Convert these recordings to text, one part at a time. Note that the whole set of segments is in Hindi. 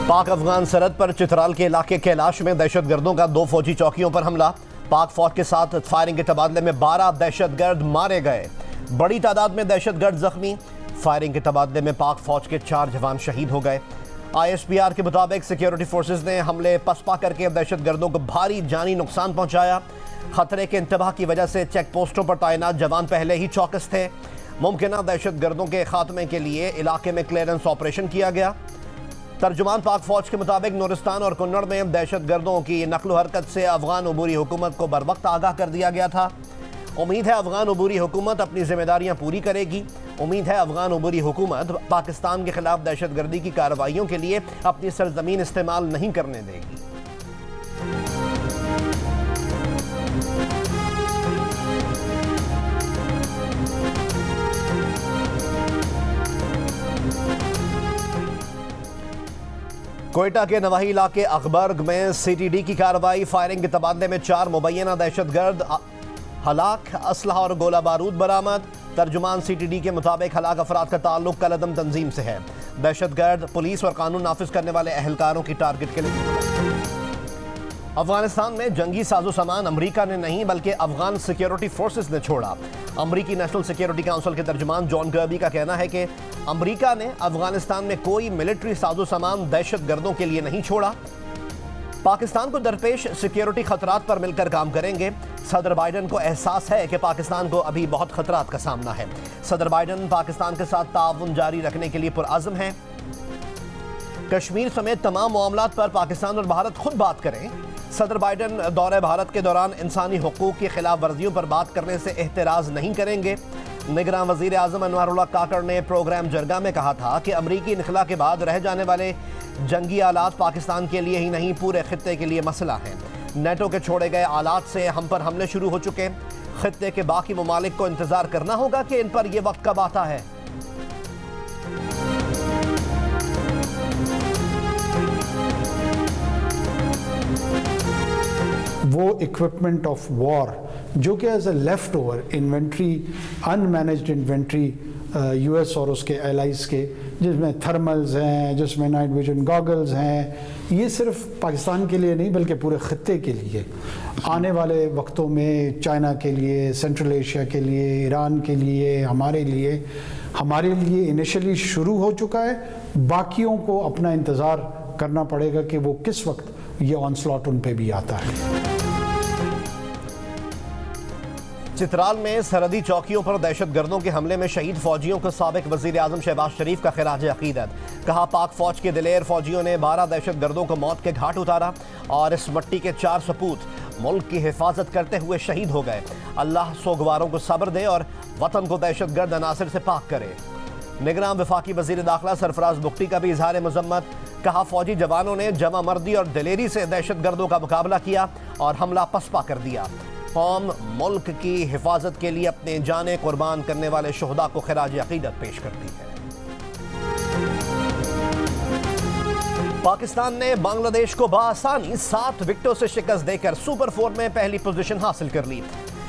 पाक अफगान सरहद पर चित्राल के इलाके कैलाश में दहशतगर्दों का 2 फौजी चौकियों पर हमला। पाक फौज के साथ फायरिंग के तबादले में 12 दहशतगर्द मारे गए। बड़ी तादाद में दहशतगर्द जख्मी। फायरिंग के तबादले में पाक फौज के 4 जवान शहीद हो गए। ISPR के मुताबिक सिक्योरिटी फोर्सेज ने हमले पसपा करके दहशतगर्दों को भारी जानी नुकसान पहुंचाया। खतरे के इंतबाह की वजह से चेक पोस्टों पर तैनात जवान पहले ही चौकस थे। मुमकिन दहशतगर्दों के खात्मे के लिए इलाके में क्लियरेंस ऑपरेशन किया गया। तर्जुमान पाक फौज के मुताबिक नूरिस्तान और कुन्नड़ में दहशतगर्दों की नकलो हरकत से अफगान अबूरी हुकूमत को बरवक्त आगाह कर दिया गया था। उम्मीद है अफगान अबूरी हुकूमत अपनी जिम्मेदारियां पूरी करेगी। उम्मीद है अफगान अबूरी हुकूमत पाकिस्तान के खिलाफ दहशतगर्दी की कार्रवाइयों के लिए अपनी सरजमीन इस्तेमाल नहीं करने देगी। कोयटा के नवाही इलाके अखबर्ग में CTD की कार्रवाई। फायरिंग के तबादले में 4 मुबैना दहशतगर्द हलाक, असलहा और गोला बारूद बरामद। तर्जुमान CTD के मुताबिक हलाक अफराद का ताल्लुक कलअदम तंजीम से है। दहशतगर्द पुलिस और कानून नाफिज करने वाले अहलकारों की टारगेट के लिए। अफगानिस्तान में जंगी साजो सामान अमरीका ने नहीं बल्कि अफगान सिक्योरिटी फोर्सेस ने छोड़ा। अमरीकी नेशनल सिक्योरिटी काउंसिल के तर्जुमान जॉन कर्बी का कहना है कि अमरीका ने अफगानिस्तान में कोई मिलिट्री साजो सामान दहशतगर्दों के लिए नहीं छोड़ा। पाकिस्तान को दरपेश सिक्योरिटी खतरात पर मिलकर काम करेंगे। सदर बाइडन को एहसास है कि पाकिस्तान को अभी बहुत खतरात का सामना है। सदर बाइडन पाकिस्तान के साथ ताउन जारी रखने के लिए पुरअज़्म है। कश्मीर समेत तमाम मामलात पर पाकिस्तान और भारत खुद बात करें। सदर बाइडन दौरे भारत के दौरान इंसानी हुकूक की खिलाफ वर्जियों पर बात करने से एहतराज नहीं करेंगे। निगरान वज़ीर आज़म अनवारुल्लाह काकड़ ने प्रोग्राम जरगा में कहा था कि अमरीकी इनखला के बाद रह जाने वाले जंगी आलात पाकिस्तान के लिए ही नहीं पूरे खित्ते के लिए मसला है। नेटो के छोड़े गए आलात से हम पर हमले शुरू हो चुके। खित्ते के बाकी ममालिक को इंतजार करना होगा कि इन पर यह वक्त कब आता है। वो इक्विपमेंट ऑफ वॉर जो कि as a left over inventory, unmanaged inventory US और उसके एलाइज के, जिसमें थर्मल्स हैं, जिसमें नाइट विजन गॉगल्स हैं, ये सिर्फ पाकिस्तान के लिए नहीं बल्कि पूरे खित्ते के लिए, आने वाले वक्तों में चाइना के लिए, सेंट्रल एशिया के लिए, ईरान के लिए, हमारे लिए इनिशियली शुरू हो चुका है। बाकियों को अपना इंतज़ार करना पड़ेगा कि वो किस वक्त ये ऑनस्लॉट उन पे भी आता है। चित्राल में सरहदी चौकियों पर दहशतगर्दों के हमले में शहीद फौजियों को साबिक वजीर आजम शहबाज शरीफ का खिराज अकीदत। कहा, पाक फौज के दिलेर फौजियों ने 12 दहशतगर्दों को मौत के घाट उतारा और इस मट्टी के 4 सपूत मुल्क की हिफाजत करते हुए शहीद हो गए। अल्लाह सोगवारों को सब्र दे और वतन को दहशतगर्द अनासिर से पाक करे। निगरान वफाकी वजीर दाखिला सरफराज बुख्ती का भी इजहार मजम्मत। कहा, फौजी जवानों ने जमा मर्दी और दिलेरी से दहशतगर्दों का मुकाबला किया और हमला पसपा कर दिया। कौम मुल्क की हिफाजत के लिए अपने जाने कुर्बान करने वाले शुहदा को खिराज अकीदत पेश करती है। पाकिस्तान ने बांग्लादेश को बआसानी 7 विकेटों से शिकस्त देकर सुपर 4 में पहली पोजीशन हासिल कर ली।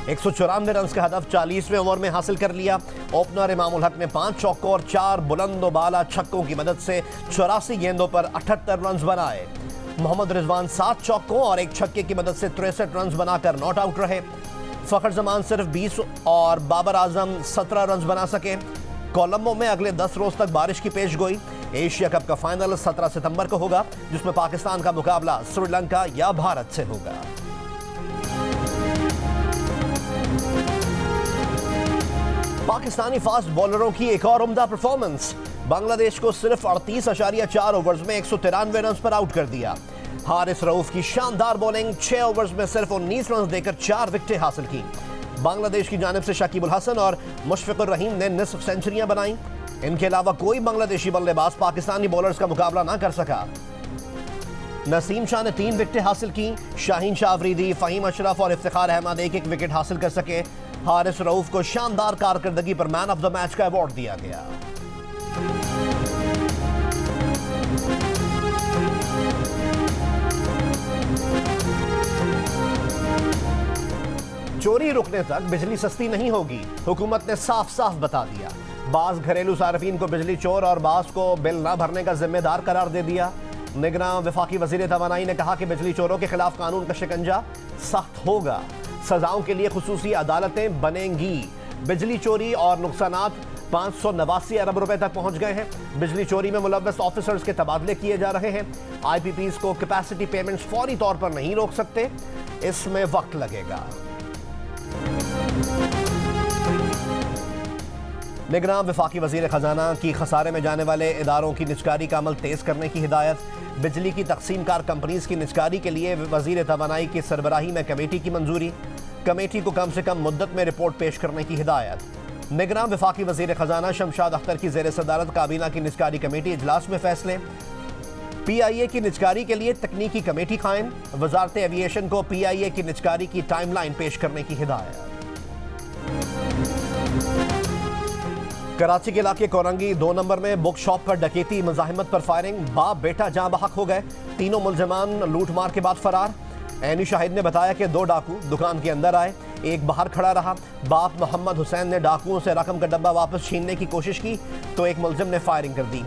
194 रन का हदफ 40वें ओवर में हासिल कर लिया। ओपनर इमाम उल हक ने 5 चौकों और 4 बुलंदोबाला छक्कों की मदद से 84 गेंदों पर 78 रन बनाए। मोहम्मद रिजवान 7 चौकों और 1 छक्के की मदद से 63 रन बनाकर नॉट आउट रहे। फखर जमान सिर्फ 20 और बाबर आजम 17 रन बना सके। कोलंबो में अगले 10 रोज तक बारिश की पेशगोई। एशिया कप का फाइनल 17 सितंबर को होगा, जिसमें पाकिस्तान का मुकाबला श्रीलंका या भारत से होगा। पाकिस्तानी फास्ट बॉलरों की एक और उम्दा परफॉर्मेंस। बांग्लादेश को सिर्फ 38.4 ओवर्स में 193 रन पर आउट कर दिया। हारिस रऊफ की शानदार बॉलिंग 6 ओवर्स में सिर्फ 19 रन देकर 4 विकेटें हासिल की। बांग्लादेश की जानिब से शकीबुल हसन और मुशफिकुर रहीम ने निस्फ सेंचुरियां बनाई। इनके अलावा कोई बांग्लादेशी बल्लेबाज पाकिस्तानी बॉलर्स का मुकाबला ना कर सका। नसीम शाह ने 3 विकेटें हासिल की। शाहीन शाह अफरीदी, फहीम अशरफ और इफ्तिखार अहमद एक विकेट हासिल कर सके। हारिस रऊफ को शानदार कारकर्दगी पर मैन ऑफ द मैच का अवार्ड दिया गया। चोरी रुकने तक बिजली सस्ती नहीं होगी, हुकूमत ने साफ साफ बता दिया। बाज घरेलू सार्फिन को बिजली चोर और बाज को बिल ना भरने का जिम्मेदार करार दे दिया। निगरान वफाकी वजीर तवानाई ने कहा कि बिजली चोरों के खिलाफ कानून का शिकंजा सख्त होगा, सजाओं के लिए खुसूसी अदालतें बनेंगी। बिजली चोरी और नुकसानात 589 अरब रुपए तक पहुंच गए हैं। बिजली चोरी में मुलव्वस ऑफिसर्स के तबादले किए जा रहे हैं। IPPs को कैपेसिटी पेमेंट्स फौरी तौर पर नहीं रोक सकते, इसमें वक्त लगेगा। निगरान वफाकी वजीर खजाना की खसारे में जाने वाले इदारों की निजकारी का अमल तेज करने की हिदायत। बिजली की तकसीमकार कंपनीज की निजकारी के लिए वजीर तवानाई की सरबराही में कमेटी की मंजूरी। कमेटी को कम से कम मुद्दत में रिपोर्ट पेश करने की हिदायत। निगरान वफाकी वजीर खजाना शमशाद अख्तर की जेर सदारत काबीना की निजकारी कमेटी इजलास में फैसले। PIA की निजकारी के लिए तकनीकी कमेटी कायम। वजारत एविएशन को PIA की निजकारी की टाइमलाइन पेश करने की हिदायत। कराची के इलाके कोरंगी 2 नंबर में बुक शॉप पर डकैती, मुजाहिमत पर फायरिंग, बाप बेटा जाँ बहक हो गए। तीनों मुलजमान लूट मार के बाद फरार। ऐनी शाहिद ने बताया कि 2 डाकू दुकान के अंदर आए, एक बाहर खड़ा रहा। बाप मोहम्मद हुसैन ने डाकुओं से रकम का डब्बा वापस छीनने की कोशिश की तो एक मुलजिम ने फायरिंग कर दी।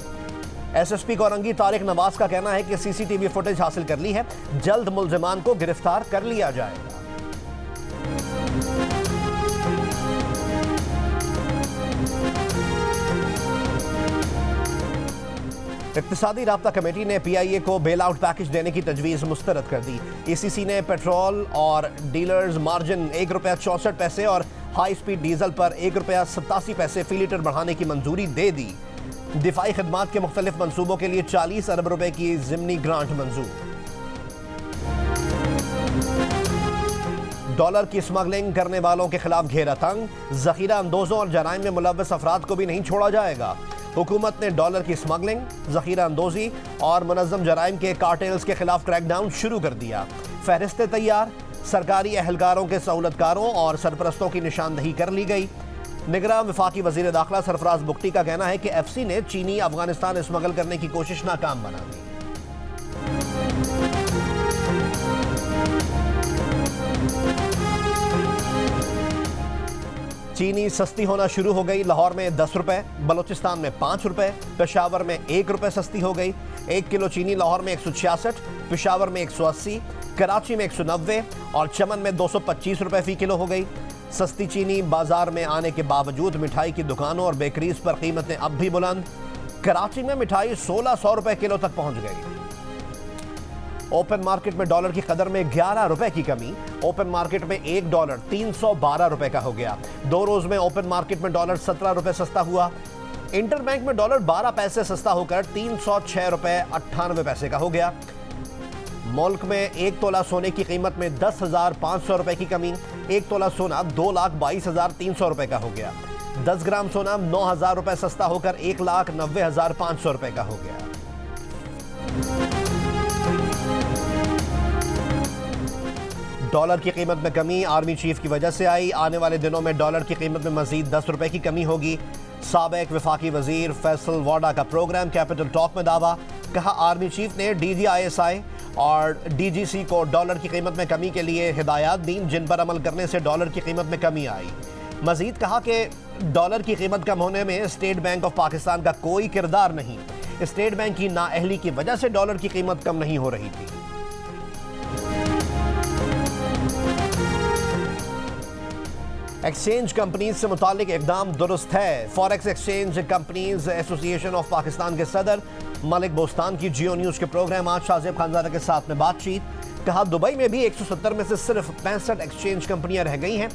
SSP कोरंगी तारिक नवाज का कहना है कि CCTV फुटेज हासिल कर ली है, जल्द मुलजमान को गिरफ्तार कर लिया जाएगा। इक्तिसादी राब्ता कमेटी ने PIA को बेल आउट पैकेज देने की तजवीज़ मुस्तरद कर दी। ECC ने पेट्रोल और डीलर्स मार्जिन ₹1.64 और हाई स्पीड डीजल पर ₹1.87 फी लीटर बढ़ाने की मंजूरी दे दी। दिफाई खदमात के मुख्तलिफ मनसूबों के लिए 40 अरब रुपए की ज़िमनी ग्रांट मंजूर। डॉलर की स्मगलिंग करने वालों के खिलाफ घेरा तंग, जखीरा अंदोजों और जराइम में मुलव्वस अफराद को भी नहीं छोड़ा जाएगा। हुकूमत ने डॉलर की स्मगलिंग, जखीरा अंदोजी और मुनज़्ज़म जराइम के कार्टेल्स के खिलाफ क्रैकडाउन शुरू कर दिया। फहरिस्तें तैयार, सरकारी एहलकारों के सहूलतकारों और सरपरस्तों की निशानदही कर ली गई। निगरान वफाकी वजीर दाखिला सरफराज बुख्ती का कहना है कि FC ने चीनी अफगानिस्तान स्मगल करने की कोशिश नाकाम बना दी। चीनी सस्ती होना शुरू हो गई। लाहौर में 10 रुपए, बलोचिस्तान में 5 रुपए, पेशावर में 1 रुपए सस्ती हो गई। 1 किलो चीनी लाहौर में 166, पेशावर में 180, कराची में 190 और चमन में 225 रुपए फी किलो हो गई। सस्ती चीनी बाजार में आने के बावजूद मिठाई की दुकानों और बेकरीज पर कीमतें अब भी बुलंद। कराची में मिठाई 1600 रुपए किलो तक पहुंच गई। ओपन मार्केट में डॉलर की कदर में 11 रुपए की कमी। ओपन मार्केट में $1 312 रुपए का हो गया। 2 रोज में ओपन मार्केट में डॉलर 17 रुपए सस्ता हुआ। इंटरबैंक में डॉलर 12 पैसे सस्ता होकर 306 रुपए 98 पैसे का हो गया। मुल्क में 1 तोला सोने की कीमत में 10,500 रुपए की कमी। 1 तोला सोना 2,22,300 रुपए का हो गया। 10 ग्राम सोना 9,000 रुपए सस्ता होकर 1,90,500 रुपए का हो गया। डॉलर की कीमत में कमी आर्मी चीफ की वजह से आई। आने वाले दिनों में डॉलर की कीमत में मजीद 10 रुपए की कमी होगी। साबिक वफाकी वजीर फैसल वाडा का प्रोग्राम कैपिटल टॉक में दावा। कहा आर्मी चीफ ने DGISI और DGC को डॉलर की कीमत में कमी के लिए हिदायत दी, जिन पर अमल करने से डॉलर की कीमत में कमी आई। मजीद कहा कि डॉलर की कीमत कम होने में स्टेट बैंक ऑफ पाकिस्तान का कोई किरदार नहीं। स्टेट बैंक की नाअहली की वजह से डॉलर की कीमत कम नहीं हो रही थी। एक्सचेंज कंपनीज से मुतालिक इकदाम दुरुस्त है। Forex exchange companies association of Pakistan के सदर मलिक बोस्तान की जियो न्यूज़ के प्रोग्राम आज शाहजेब खानजादा के साथ में बातचीत। कहा दुबई में भी 170 में से सिर्फ 65 एक्सचेंज कंपनियां रह गई हैं।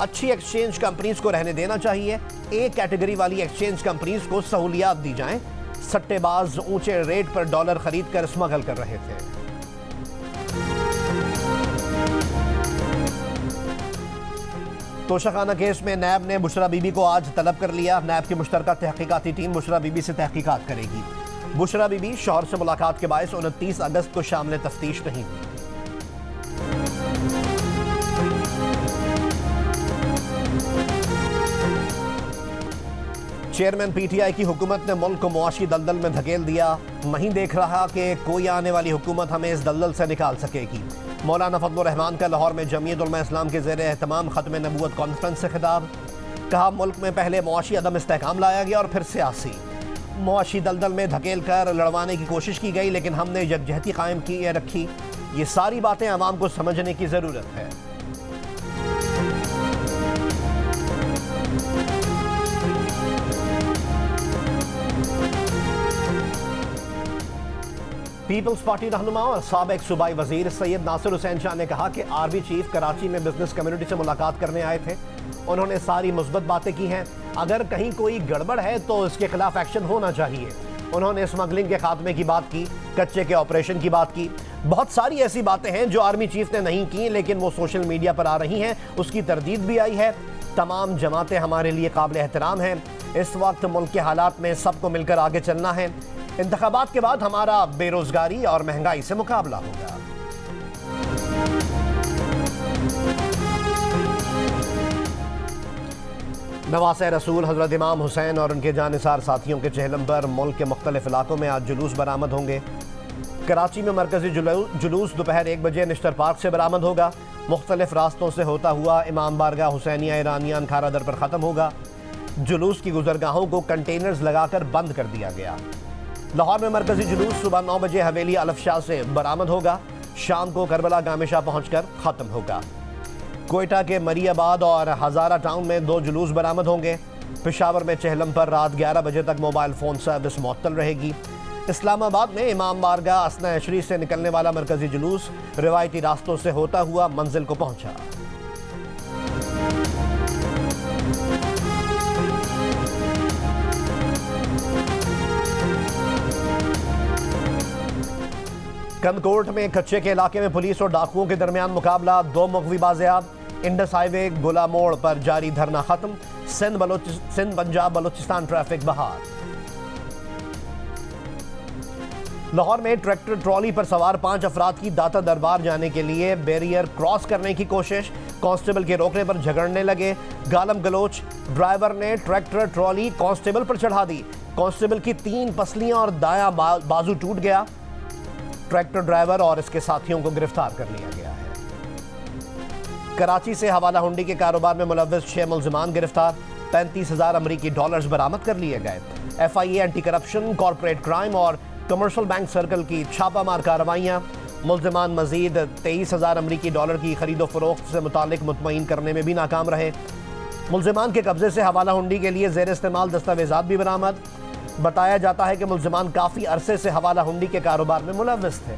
अच्छी एक्सचेंज कंपनीज को रहने देना चाहिए। ए कैटेगरी वाली एक्सचेंज कंपनीज को सहूलियात दी जाएं। सट्टेबाज ऊंचे रेट पर डॉलर खरीद कर स्मगल कर रहे थे। तोशाखाना केस में नैब ने बुशरा बीबी को आज तलब कर लिया। नैब की मुश्तरका तहकीकाती टीम बुशरा बीबी से तहकीकात करेगी। बुशरा बीबी शौहर से मुलाकात के बायस 29 अगस्त को शामिल तफ्तीश नहीं हुई। चेयरमैन PTI की हुकूमत ने मुल्क को मुआशी दलदल में धकेल दिया। नहीं देख रहा कि कोई आने वाली हुकूमत हमें इस दलदल से निकाल सकेगी। मौलाना फजलुर रहमान का लाहौर में जमीयत उलमा इस्लाम के ज़ेर एहतमाम ख़त्म नबूवत कॉन्फ्रेंस से खिताब। कहा मुल्क में पहले मुआशी अदम इस्तेहकाम लाया गया और फिर सियासी। मुआशी दलदल में धकेल कर लड़वाने की कोशिश की गई, लेकिन हमने यकजहती कायम की रखी। ये सारी बातें आवाम को समझने की ज़रूरत है। पीपल्स पार्टी रहनुमा और साबिक सूबाई वजीर सैयद नासिर हुसैन शाह ने कहा कि आर्मी चीफ कराची में बिजनेस कम्युनिटी से मुलाकात करने आए थे। उन्होंने सारी मुस्बत बातें की हैं। अगर कहीं कोई गड़बड़ है तो इसके खिलाफ एक्शन होना चाहिए। उन्होंने स्मगलिंग के खात्मे की बात की, कच्चे के ऑपरेशन की बात की। बहुत सारी ऐसी बातें हैं जो आर्मी चीफ ने नहीं की, लेकिन वो सोशल मीडिया पर आ रही हैं। उसकी तरदीद भी आई है। तमाम जमातें हमारे लिए काबिल एहतराम हैं। इस वक्त मुल्क के हालात में सबको मिलकर आगे चलना है। इंतखाबात के बाद हमारा बेरोजगारी और महंगाई से मुकाबला होगा। नवासे रसूल हजरत इमाम हुसैन और उनके जानिसार साथियों के चहलम पर मुल्क के मुख्तलिफ इलाकों में आज जुलूस बरामद होंगे। कराची में मरकजी जुलूस दोपहर 1 बजे निश्तर पार्क से बरामद होगा। मुख्तलिफ रास्तों से होता हुआ इमाम बारगाह हुसैनिया ईरानिया खारा दर पर ख़त्म होगा। जुलूस की गुजरगाहों को कंटेनर्स लगाकर बंद कर दिया गया। लाहौर में मरकजी जुलूस सुबह 9 बजे हवेली अलफशाह से बरामद होगा। शाम को करबला गामेशा पहुंचकर ख़त्म होगा। कोयटा के मरियाबाद और हज़ारा टाउन में 2 जुलूस बरामद होंगे। पेशावर में चहलम पर रात 11 बजे तक मोबाइल फ़ोन सर्विस मुअत्तल रहेगी। इस्लामाबाद में इमाम बारगाह असना अशरी से निकलने वाला मरकजी जुलूस रिवायती रास्तों से होता हुआ मंजिल को पहुंचा। कंदकोट में कच्चे के इलाके में पुलिस और डाकुओं के दरमियान मुकाबला। 2 मुगवी बाजियाब। इंडस हाईवे गोला मोड़ पर जारी धरना खत्म। सिंध पंजाब बलूचिस्तान ट्रैफिक बहाल। लाहौर में ट्रैक्टर ट्रॉली पर सवार 5 अफराद की दाता दरबार जाने के लिए बैरियर क्रॉस करने की कोशिश। कांस्टेबल के रोकने पर झगड़ने लगे। गालम गलोच। ड्राइवर ने ट्रैक्टर ट्रॉली कांस्टेबल पर चढ़ा दी। कांस्टेबल की 3 पसलियां और दायां बाजू टूट गया। ट्रैक्टर ड्राइवर और इसके साथियों को गिरफ्तार कर लिया गया है। कराची से हवाला हुंडी के कारोबार में मुलव्विस 6 मुल्जिमान गिरफ्तार। 35,000 अमरीकी डॉलर्स बरामद कर लिए गए। FIA anti corruption, corporate crime और कमर्शियल बैंक सर्कल की छापामार कार्रवाइयां। मुल्जिमान मजीद 23,000 अमरीकी डॉलर की खरीदो फरोख्त से मुतालिक मुतमईन करने में भी नाकाम रहे। मुल्जिमान के कब्जे से हवाला हुंडी के लिए ज़ेर इस्तेमाल दस्तावेजात भी बरामद। बताया जाता है कि मुल्जिमान काफी अरसे से हवाला हुंडी के कारोबार में मुलव्विस थे।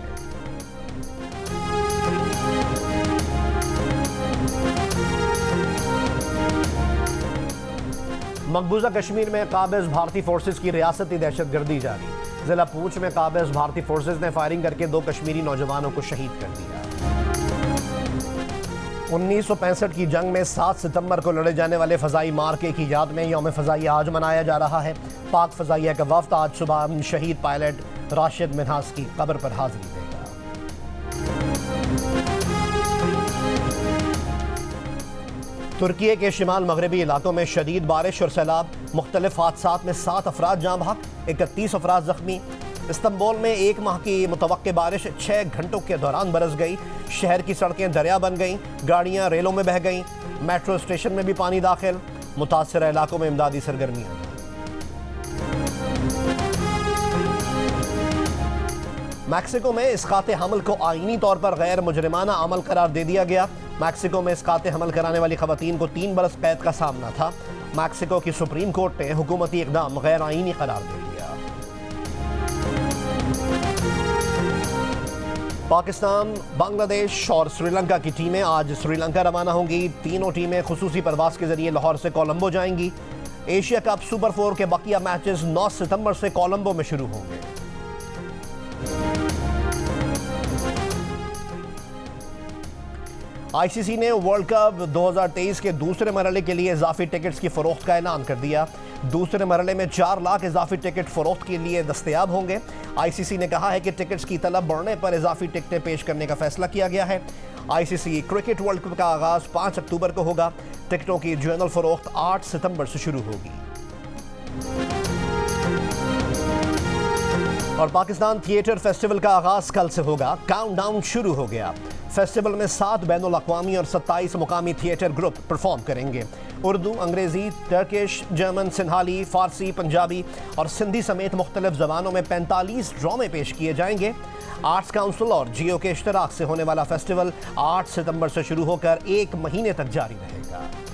मकबूजा कश्मीर में काबिज भारतीय फोर्सेस की रियासती दहशतगर्दी जारी। जिला पूंछ में काबिज भारतीय फोर्सेस ने फायरिंग करके 2 कश्मीरी नौजवानों को शहीद कर दिया। 1965 की जंग में 7 सितंबर को लड़े जाने वाले फजाई मार्के की याद में यौम फजाइया आज मनाया जा रहा है। पाक फजाइया का वफ्द आज सुबह शहीद पायलट राशिद मिन्हास की कब्र पर हाजिरी देगा। तुर्की के शिमाल मगरबी इलाकों में शदीद बारिश और सैलाब। मुख्तलिफ हादसात में 7 अफराद जाँ बहक, 31 अफराद जख्मी। इस्तांबुल में 1 माह की मुतवक्के बारिश 6 घंटों के दौरान बरस गई। शहर की सड़कें दरिया बन गईं। गाड़ियां रेलों में बह गईं। मेट्रो स्टेशन में भी पानी दाखिल। मुतासर इलाकों में इमदादी सरगर्मियां। मैक्सिको में इसकाते हमल को आईनी तौर पर गैर मुजरिमाना अमल करार दे दिया गया। मैक्सिको में इसकाते हमल कराने वाली खवातीन को 3 बरस कैद का सामना था। मैक्सिको की सुप्रीम कोर्ट ने हुकूमती इक़दाम गैर आईनी करार दे दिया। पाकिस्तान, बांग्लादेश और श्रीलंका की टीमें आज श्रीलंका रवाना होंगी। तीनों टीमें खुसूसी परवास के जरिए लाहौर से कोलंबो जाएंगी। एशिया कप सुपर 4 के बकिया मैचेस 9 सितंबर से कोलंबो में शुरू होंगे। ICC ने वर्ल्ड कप 2023 के दूसरे मरहले के लिए इजाफी टिकट्स की फरोख्त का ऐलान कर दिया। दूसरे मरहले में 4 लाख इजाफी टिकट फरोख्त के लिए दस्तयाब होंगे। ICC ने कहा है कि टिकट्स की तलब बढ़ने पर इजाफी टिकटें पेश करने का फैसला किया गया है। ICC क्रिकेट वर्ल्ड कप का आगाज 5 अक्टूबर को होगा। टिकटों की जनरल फरोख्त 8 सितंबर से शुरू होगी। और पाकिस्तान थिएटर फेस्टिवल का आगाज कल से होगा। काउंटडाउन शुरू हो गया। फेस्टिवल में 7 बैनुल अक़वामी और 27 मुकामी थिएटर ग्रुप परफॉर्म करेंगे। उर्दू, अंग्रेज़ी, टर्किश, जर्मन, सिंहाली, फ़ारसी, पंजाबी और सिंधी समेत मुख्तलिफ ज़बानों में 45 ड्रामे पेश किए जाएंगे। आर्ट्स काउंसिल और जियो के इश्तराक से होने वाला फेस्टिवल 8 सितंबर से शुरू होकर 1 महीने तक जारी रहेगा।